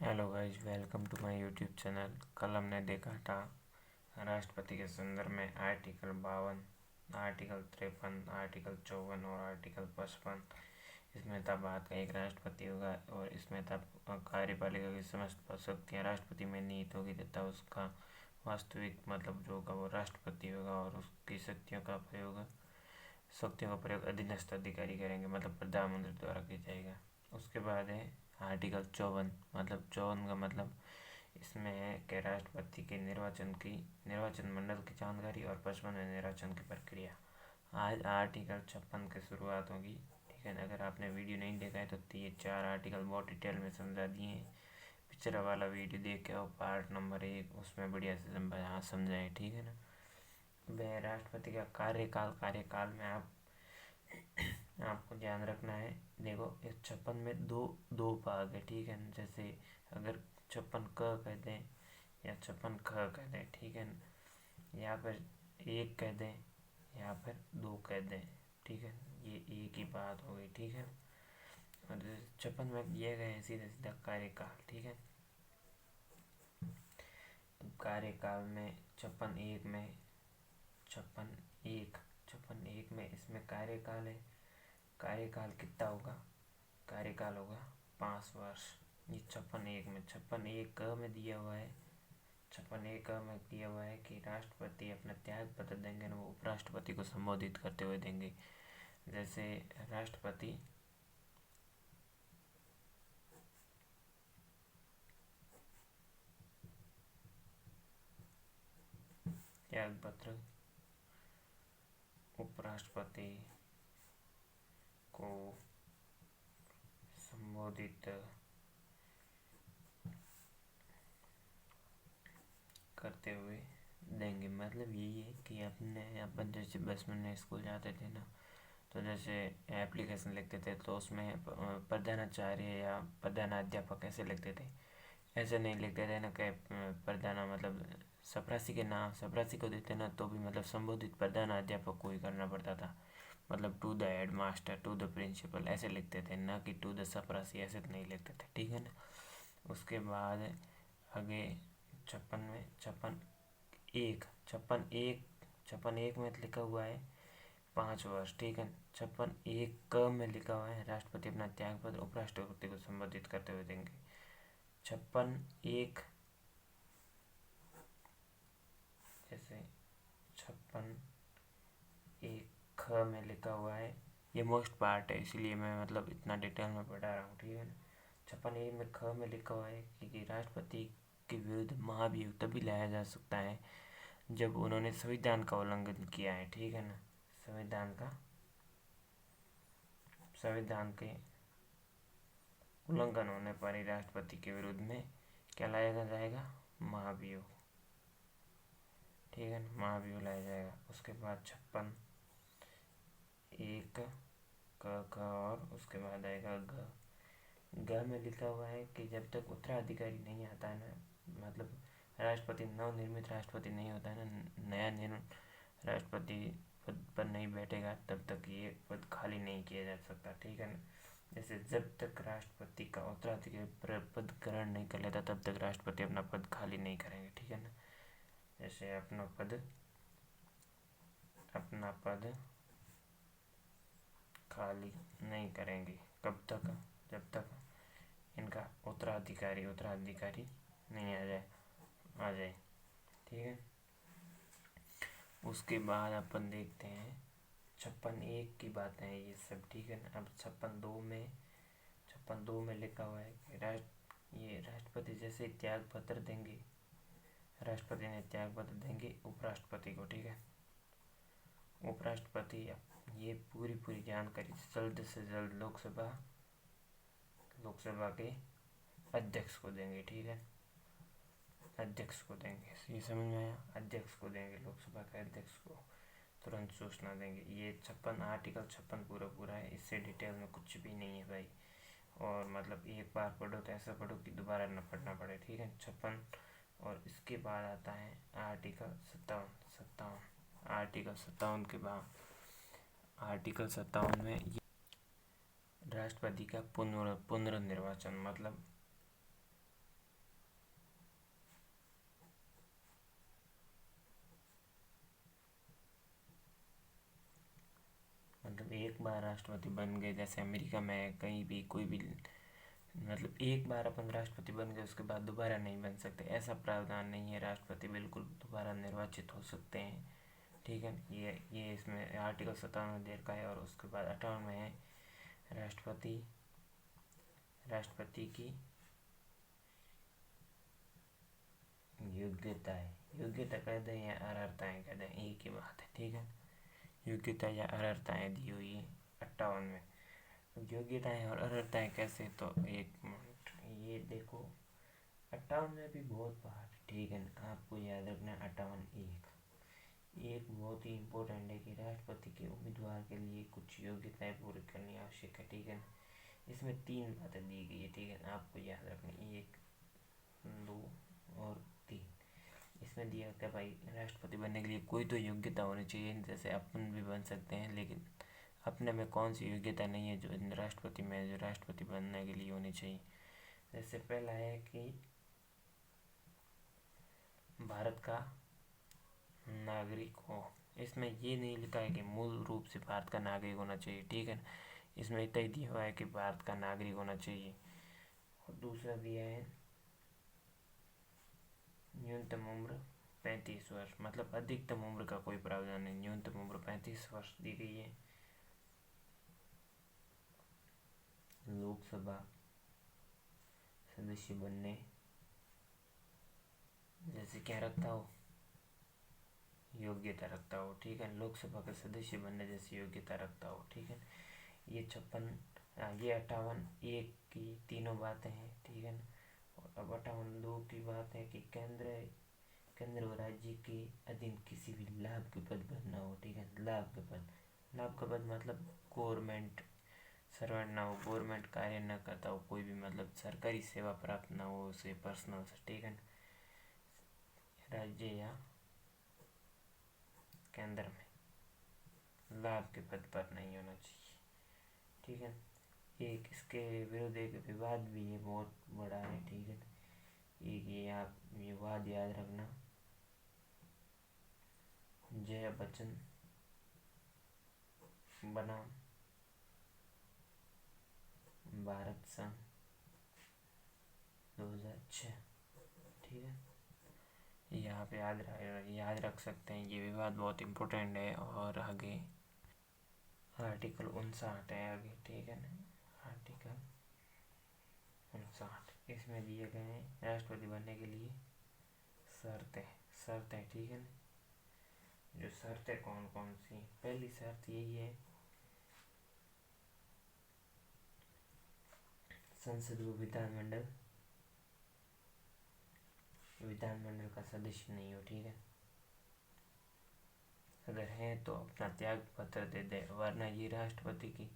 Hello guys, welcome to my YouTube channel. कल हमने देखा था राष्ट्रपति के संदर्भ में आर्टिकल 52, आर्टिकल 53, आर्टिकल 54 और आर्टिकल 55। इसमें था बात का एक राष्ट्रपति होगा और इसमें था कार्यपालिका की समस्त शक्तियाँ राष्ट्रपति में निहित होगी तथा उसका वास्तविक मतलब जो होगा वो राष्ट्रपति होगा और उसकी शक्तियों का प्रयोग अधीनस्थ अधिकारी करेंगे, मतलब प्रधानमंत्री द्वारा किया जाएगा। उसके बाद है आर्टिकल 54, मतलब 54 का मतलब इसमें है कि राष्ट्रपति के निर्वाचन मंडल की जानकारी और 55 में निर्वाचन की प्रक्रिया। आज आर्टिकल 56 की शुरुआत होगी, ठीक है। अगर आपने वीडियो नहीं देखा है तो ये 4 आर्टिकल बहुत डिटेल में समझा दिए हैं। पिछला वाला वीडियो देख के और पार्ट नंबर 1 उसमें बढ़िया से समझाए, ठीक है ना। वह राष्ट्रपति का कार्यकाल में आपको ध्यान रखना है। देखो, इस 56 में दो भाग है, ठीक है ना। जैसे अगर 56 क कह दें या 56 ख कह दें, ठीक है ना। यहाँ पर 1 कह दें, यहाँ पर 2 कह दें, ठीक है। ये एक ही बात हो गई, ठीक है। और 56 में दिए गए हैं सीधा सीधा कार्यकाल, ठीक है। कार्यकाल में 56(1) में 56(1) में इसमें कार्यकाल है। कार्यकाल कितना होगा? कार्यकाल होगा 5 वर्ष। ये 56(1) में 56(1) में दिया हुआ है। 56(1) में दिया हुआ है कि राष्ट्रपति अपना त्याग पत्र देंगे ना, वो उपराष्ट्रपति को संबोधित करते हुए देंगे। जैसे राष्ट्रपति त्याग पत्र उपराष्ट्रपति को संबोधित करते हुए देंगे। मतलब यही है कि अपन जैसे बचपन में स्कूल जाते थे ना, तो जैसे एप्लीकेशन लिखते थे तो उसमें प्रधानाचार्य या प्रधानाध्यापक ऐसे लिखते थे। ऐसे नहीं लिखते थे ना कि प्रधान मतलब चपरासी को देते ना, तो भी मतलब संबोधित प्रधानाध्यापक को ही करना पड़ता था। मतलब to the head master, to the principal ऐसे लिखते थे, ना कि टू द चपरासी, ऐसे तो नहीं लिखते थे, ठीक है ना। उसके बाद आगे 56 में 56(1) में लिखा हुआ है 5 वर्ष, ठीक है। 56(1) में लिखा हुआ है राष्ट्रपति अपना त्याग पत्र उपराष्ट्रपति को संबोधित करते हुए देंगे। 56(1) जैसे 56(1) ख में लिखा हुआ है। ये मोस्ट पार्ट है, इसलिए मैं मतलब इतना डिटेल में पढ़ा रहा हूँ, ठीक है ना। 56(1) में ख में लिखा हुआ है कि राष्ट्रपति के विरुद्ध महाभियोग तभी लाया जा सकता है जब उन्होंने संविधान का उल्लंघन किया है, ठीक है ना। संविधान के उल्लंघन होने पर ही राष्ट्रपति के विरुद्ध में क्या लाया जाएगा? महाभियोग, ठीक है ना। महाभियोग लाया जाएगा। उसके बाद 56(1) क और उसके बाद आएगा ग में लिखा हुआ है कि जब तक उत्तराधिकारी नहीं आता है ना, मतलब राष्ट्रपति नवनिर्मित राष्ट्रपति नहीं होता है ना, नया राष्ट्रपति पद पर नहीं बैठेगा, तब तक ये पद खाली नहीं किया जा सकता, ठीक है ना। जैसे जब तक राष्ट्रपति का उत्तराधिकारी पद ग्रहण नहीं कर लेता तब तक राष्ट्रपति अपना पद खाली नहीं करेंगे, ठीक है ना। जैसे अपना पद खाली नहीं करेंगे, कब तक? जब तक इनका उत्तराधिकारी नहीं आ जाए, ठीक है। उसके बाद अपन देखते हैं 56(1) की बातें हैं ये सब, ठीक है ना। अब 56(2) में लिखा हुआ है कि राष्ट्रपति जैसे त्याग पत्र देंगे, राष्ट्रपति ने त्याग पत्र देंगे उपराष्ट्रपति को, ठीक है। उपराष्ट्रपति ये पूरी जानकारी जल्द से जल्द लोकसभा के अध्यक्ष को देंगे, ठीक है। अध्यक्ष को देंगे, ये समझ में आया? अध्यक्ष को देंगे, लोकसभा के अध्यक्ष को तुरंत सूचना देंगे। ये 56 आर्टिकल 56 पूरा है, इससे डिटेल में कुछ भी नहीं है भाई। और मतलब एक बार पढ़ो तो ऐसा पढ़ो कि दोबारा न पढ़ना पड़े, ठीक है। 56 और इसके बाद आता है आर्टिकल 57। आर्टिकल 57 के बाद आर्टिकल 57 में राष्ट्रपति का पुनर्निर्वाचन, मतलब एक बार राष्ट्रपति बन गए, जैसे अमेरिका में कहीं भी कोई भी, मतलब एक बार अपन राष्ट्रपति बन गए उसके बाद दोबारा नहीं बन सकते, ऐसा प्रावधान नहीं है। राष्ट्रपति बिल्कुल दोबारा निर्वाचित हो सकते हैं, ठीक है। ये इसमें आर्टिकल 57 में दे रखा है। और उसके बाद 58 में है राष्ट्रपति की योग्यता है। योग्यता कह दें या अर्हताएँ कह दें, एक ही बात है, ठीक है। योग्यता या अर्हताएँ दी हुई है 58 में। योग्यताएँ और अर्हताएँ कैसे, तो एक मिनट, ये देखो 58 में भी बहुत पार्ट, ठीक है। आपको याद रखना है 58 एक बहुत ही इम्पोर्टेंट है कि राष्ट्रपति के उम्मीदवार के लिए कुछ योग्यताएं पूरी करनी आवश्यक है, ठीक है। इसमें 3 बातें दी गई है, ठीक है, आपको याद रखनी, 1, 2 और 3। इसमें दिया था भाई राष्ट्रपति बनने के लिए कोई तो योग्यता होनी चाहिए, जैसे अपन भी बन सकते हैं, लेकिन अपने में कौन सी योग्यता नहीं है जो राष्ट्रपति बनने के लिए होनी चाहिए। जैसे पहला है कि भारत का नागरिक हो। इसमें ये नहीं लिखा है कि मूल रूप से भारत का नागरिक होना चाहिए, ठीक है। इसमें इतना ही दिया हुआ है कि भारत का नागरिक होना चाहिए। और दूसरा दिया है न्यूनतम उम्र 35 वर्ष, मतलब अधिकतम उम्र का कोई प्रावधान नहीं, न्यूनतम उम्र 35 वर्ष दी गई है। लोकसभा सदस्य बनने जैसे क्या रखता हो, योग्यता रखता हो, ठीक है। लोकसभा के सदस्य बनने जैसी योग्यता रखता हो, ठीक है। ये 58 एक की तीनों बातें हैं, ठीक है। और अब 58 की बात है कि केंद्र और राज्य के अधीन किसी भी लाभ के पद पर ना हो, ठीक है। लाभ का पद मतलब गवर्नमेंट सर्वेंट ना हो, गवर्नमेंट कार्य न करता हो, कोई भी मतलब सरकारी सेवा प्राप्त ना हो उसे, पर्सनल से, ठीक है। राज्य या केंद्र में लाभ के पद पर नहीं होना चाहिए, ठीक है। एक इसके विरुद्ध एक विवाद भी है, बहुत बड़ा है, ठीक है। एक ये आप विवाद याद रखना, जया बच्चन बनाम भारत संघ 2006, ठीक है। यहाँ पे याद रख सकते हैं, ये विवाद बहुत इम्पोर्टेंट है। और आगे आर्टिकल 59 है आगे, ठीक है ना। आर्टिकल 59 इसमें दिए गए हैं राष्ट्रपति बनने के लिए शर्तें, ठीक है ना। जो शर्तें कौन कौन सी, पहली शर्त यही है संसद व विधानमंडल का सदस्य नहीं हो, ठीक है। अगर है तो अपना त्याग पत्र दे दे, वरना ये राष्ट्रपति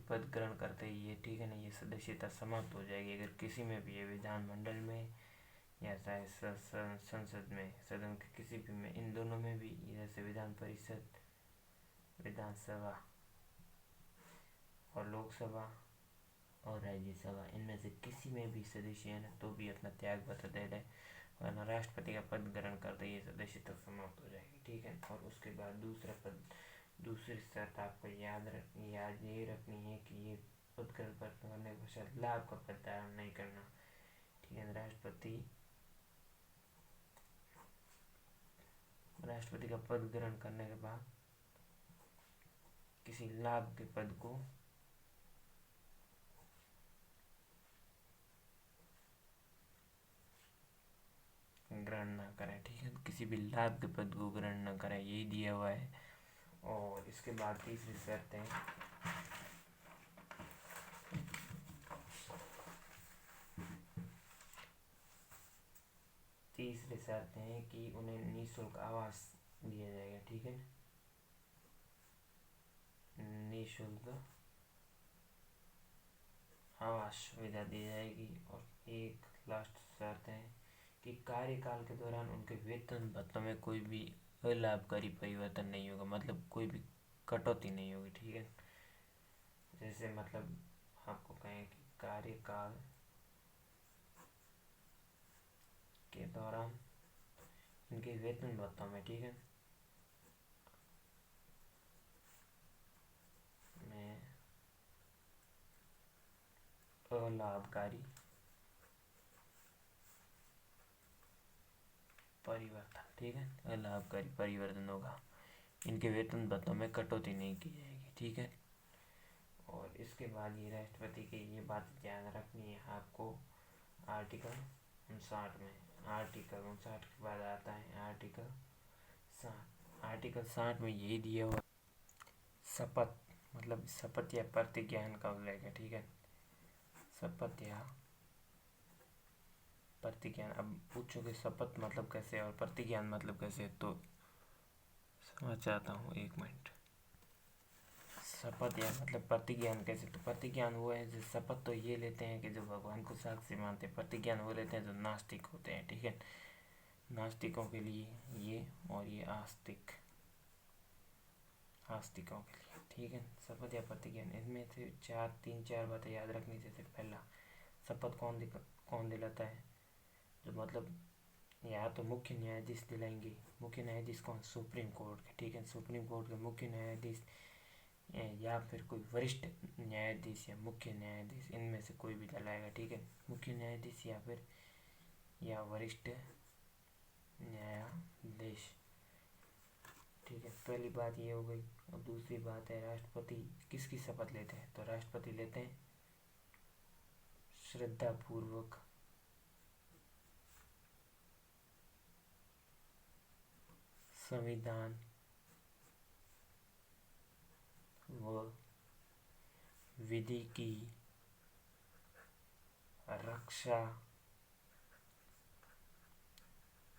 पद ग्रहण करते ही ये, ठीक है ना, ये सदस्यता समाप्त हो जाएगी। अगर किसी में भी है, विधानमंडल में या चाहे संसद में, सदन के किसी भी में, इन दोनों में भी, जैसे विधान परिषद, विधानसभा और लोकसभा और राज्यसभा, इनमें से किसी में भी सदस्य है ना, तो भी अपना त्याग पत्र दे दे, वरना राष्ट्रपति का पद ग्रहण करते ही सदस्यता समाप्त हो जाएगी, ठीक है। और उसके बाद दूसरी शर्त आपको याद ये रखनी है कि ये पद ग्रहण करने के पश्चात लाभ का पद धारण नहीं करना, ठीक है। राष्ट्रपति का पद ग्रहण करने के बाद किसी लाभ के पद को ग्रहण न करें, ठीक है। किसी भी लाभ के पद को ग्रहण न करें, यही दिया हुआ है। और इसके बाद तीसरी शर्त है कि उन्हें निःशुल्क आवास दिया जाएगा, ठीक है। निःशुल्क आवास सुविधा दी जाएगी। और एक लास्ट शर्त है कि कार्यकाल के दौरान उनके वेतन भत्तों में कोई भी अलाभकारी परिवर्तन नहीं होगा, मतलब कोई भी कटौती नहीं होगी, ठीक है। जैसे मतलब आपको कहें कि कार्यकाल के दौरान इनके वेतन भत्तों में, ठीक है, अलाभकारी परिवर्तन, ठीक है, अलाभकारी परिवर्तन होगा। इनके वेतन भत्तों में कटौती नहीं की जाएगी, ठीक है। और इसके बाद ये राष्ट्रपति की ये बात ध्यान रखनी है आपको। आर्टिकल 59 में, आर्टिकल 59 के बाद आता है आर्टिकल 60। आर्टिकल 60 में यही दिया हुआ शपथ, मतलब शपथ या प्रतिज्ञान का उल्लेख है, ठीक है। शपथ या प्रतिज्ञान। अब पूछोगे शपथ मतलब कैसे और प्रतिज्ञान मतलब कैसे, तो समझ चाहता हूँ, एक मिनट। शपथ या मतलब प्रतिज्ञान कैसे, तो प्रतिज्ञान वो है जो शपथ तो ये लेते हैं कि जो भगवान को साक्षी मानते हैं, प्रतिज्ञान वो लेते हैं जो नास्तिक होते हैं, ठीक है। नास्तिकों के लिए ये, और ये आस्तिकों के लिए, ठीक है। शपथ या प्रतिज्ञान, इनमें से तीन चार बातें याद रखनी। जैसे पहला, शपथ कौन दिलाता है, जो मतलब या तो मुख्य न्यायाधीश दिलाएंगे। मुख्य न्यायाधीश कौन, सुप्रीम कोर्ट के, ठीक है। सुप्रीम कोर्ट के मुख्य न्यायाधीश या फिर कोई वरिष्ठ न्यायाधीश या मुख्य न्यायाधीश, इनमें से कोई भी दिलाएगा, ठीक है। मुख्य न्यायाधीश या वरिष्ठ न्यायाधीश, ठीक है। पहली बात ये हो गई। अब दूसरी बात है, राष्ट्रपति किसकी शपथ लेते हैं, तो राष्ट्रपति लेते हैं श्रद्धापूर्वक संविधान व विधि की रक्षा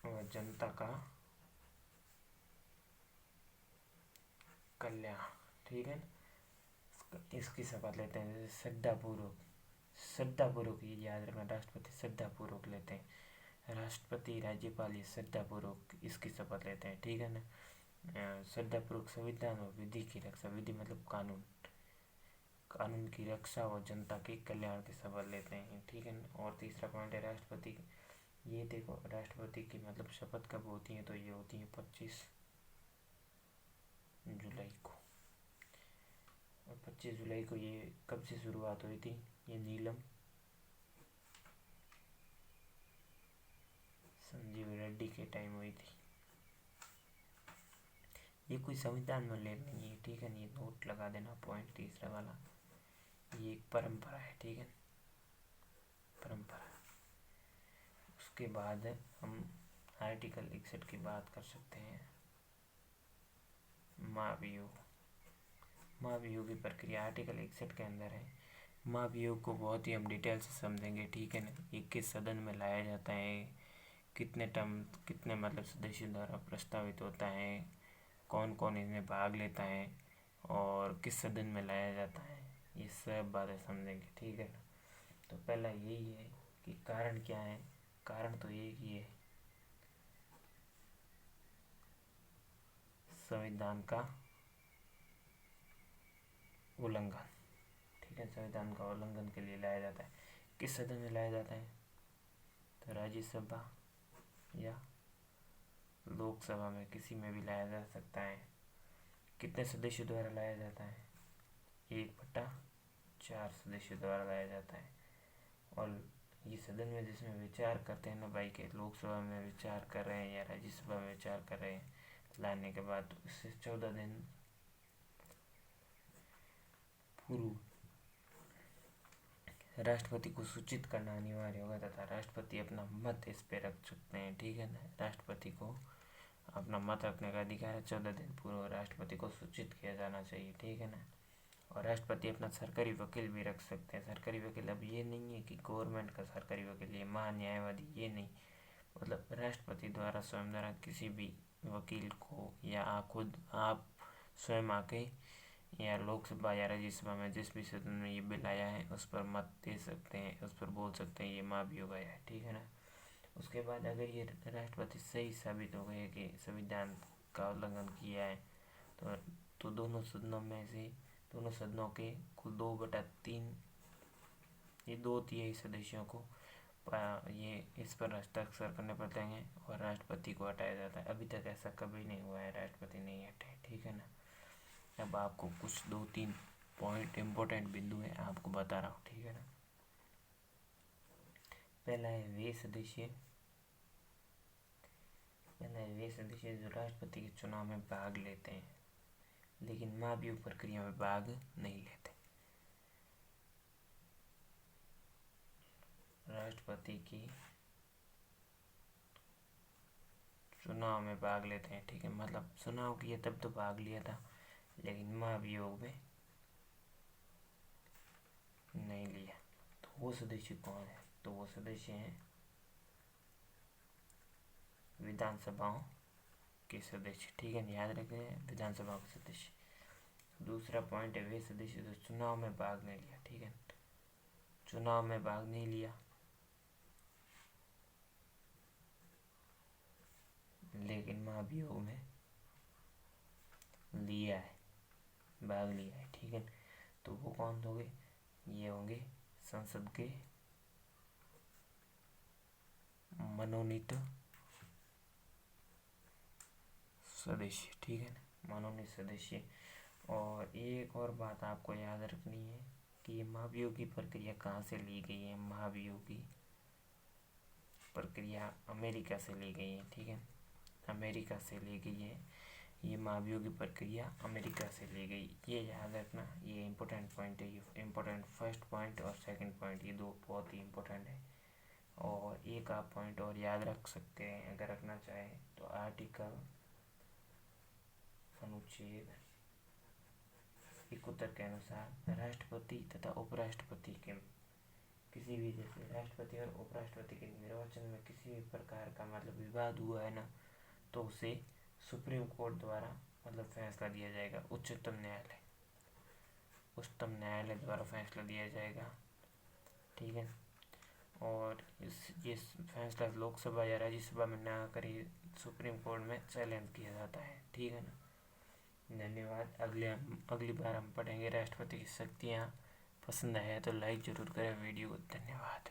व जनता का कल्याण, ठीक है। इसकी शपथ लेते हैं जैसे श्रद्धापूर्वक ये याद रखना, राष्ट्रपति श्रद्धापूर्वक लेते हैं। राष्ट्रपति राज्यपाल ये श्रद्धापूर्वक इसकी शपथ लेते हैं, ठीक है ना। श्रद्धापूर्वक संविधान और विधि की रक्षा, विधि मतलब कानून की रक्षा और जनता के कल्याण की शपथ लेते हैं, ठीक है ना। और तीसरा पॉइंट है राष्ट्रपति, ये देखो राष्ट्रपति की मतलब शपथ कब होती है, तो ये होती है 25 जुलाई को। और 25 जुलाई को ये कब से शुरुआत हुई थी, ये नीलम संजीव रेड्डी के टाइम हुई थी। ये कोई संविधान में उल्लेख नहीं है, ठीक है। ये नोट लगा देना पॉइंट तीसरा वाला, ये एक परंपरा है, ठीक है, परंपरा। उसके बाद हम आर्टिकल 61 की बात कर सकते हैं, महाभियोग की प्रक्रिया आर्टिकल 61 के अंदर है। महाभियोग को बहुत ही हम डिटेल से समझेंगे, ठीक है ना। ये किस सदन में लाया जाता है, कितने मतलब सदस्यों द्वारा प्रस्तावित होता है, कौन कौन इसमें भाग लेता है और किस सदन में लाया जाता है, ये सब बातें समझेंगे, ठीक है ना। तो पहला यही है कि कारण क्या है। कारण तो एक ही है, संविधान का उल्लंघन, ठीक है। संविधान का उल्लंघन के लिए लाया जाता है। किस सदन में लाया जाता है, तो राज्यसभा या लोकसभा में, किसी में भी लाया जा सकता है। कितने सदस्यों द्वारा लाया जाता है, 1/4 सदस्यों द्वारा लाया जाता है। और ये सदन में जिसमें विचार करते हैं ना भाई, के लोकसभा में विचार कर रहे हैं या राज्यसभा में विचार कर रहे हैं, लाने के बाद उससे 14 दिन पूर्व राष्ट्रपति को सूचित करना अनिवार्य होगा, तथा राष्ट्रपति अपना मत इस पे रख सकते हैं, ठीक है ना। राष्ट्रपति को अपना मत रखने का अधिकार है। 14 दिन पूर्व राष्ट्रपति को सूचित किया जाना चाहिए, ठीक है ना। और राष्ट्रपति अपना सरकारी वकील भी रख सकते हैं। सरकारी वकील अब ये नहीं है कि गवर्नमेंट का सरकारी वकील, ये महान्यायवादी, ये नहीं, मतलब राष्ट्रपति द्वारा स्वयं द्वारा किसी भी वकील को, या आप स्वयं आके या लोकसभा या राज्यसभा में जिस भी सदन में ये बिल आया है उस पर मत दे सकते हैं, उस पर बोल सकते हैं ये महाभियोग आया है, ठीक है ना। उसके बाद अगर ये राष्ट्रपति सही साबित हो गए कि संविधान का उल्लंघन किया है, तो दोनों सदनों के कुल 2/3, ये 2/3 सदस्यों को ये इस पर हस्ताक्षर करने पड़ते हैं और राष्ट्रपति को हटाया जाता है। अभी तक ऐसा कभी नहीं हुआ है, राष्ट्रपति नहीं हटे, ठीक है ना। अब आपको कुछ 2-3 पॉइंट इम्पोर्टेंट बिंदु है आपको बता रहा हूँ, ठीक है ना। पहला है वे सदस्य जो राष्ट्रपति के चुनाव में भाग लेते हैं लेकिन महाभियोग प्रक्रिया में भाग नहीं लेते। राष्ट्रपति की चुनाव में भाग लेते हैं, ठीक है, मतलब चुनाव किया तब तो भाग लिया था लेकिन महाभियोग में नहीं लिया। तो वो सदस्य कौन है? तो वो सदस्य हैं विधानसभाओं के सदस्य, ठीक है, याद रखें, विधानसभा के सदस्य। दूसरा पॉइंट है वे सदस्य जो चुनाव में भाग नहीं लिया, ठीक है, चुनाव में भाग नहीं लिया लेकिन महाभियोग में लिया है, भाग लिया है, ठीक है। तो वो कौन होंगे? ये होंगे संसद के मनोनीत सदस्य, ठीक है, मनोनीत सदस्य। और एक और बात आपको याद रखनी है कि ये महाभियोग की प्रक्रिया कहाँ से ली गई है? महाभियोग की प्रक्रिया अमेरिका से ली गई है, ठीक है, अमेरिका से ली गई है। ये महाभियोग की प्रक्रिया अमेरिका से ली गई, ये याद रखना, ये इम्पोर्टेंट पॉइंट है। ये इम्पोर्टेंट फर्स्ट पॉइंट और सेकंड पॉइंट, ये दो बहुत ही इम्पोर्टेंट है। और एक आप पॉइंट और याद रख सकते हैं अगर रखना चाहें तो, आर्टिकल अनुच्छेद 71 के अनुसार राष्ट्रपति तथा उपराष्ट्रपति के किसी भी, जैसे राष्ट्रपति और उपराष्ट्रपति के निर्वाचन में किसी भी प्रकार का मतलब विवाद हुआ है ना, तो उसे सुप्रीम कोर्ट द्वारा मतलब फैसला दिया जाएगा, उच्चतम न्यायालय द्वारा फैसला दिया जाएगा, ठीक है। और ये फैसला लोकसभा या राज्यसभा में ना करे, सुप्रीम कोर्ट में चैलेंज किया जाता है, ठीक है ना। धन्यवाद। अगली बार हम पढ़ेंगे राष्ट्रपति की शक्तियाँ। पसंद आया तो लाइक ज़रूर करें वीडियो को। धन्यवाद।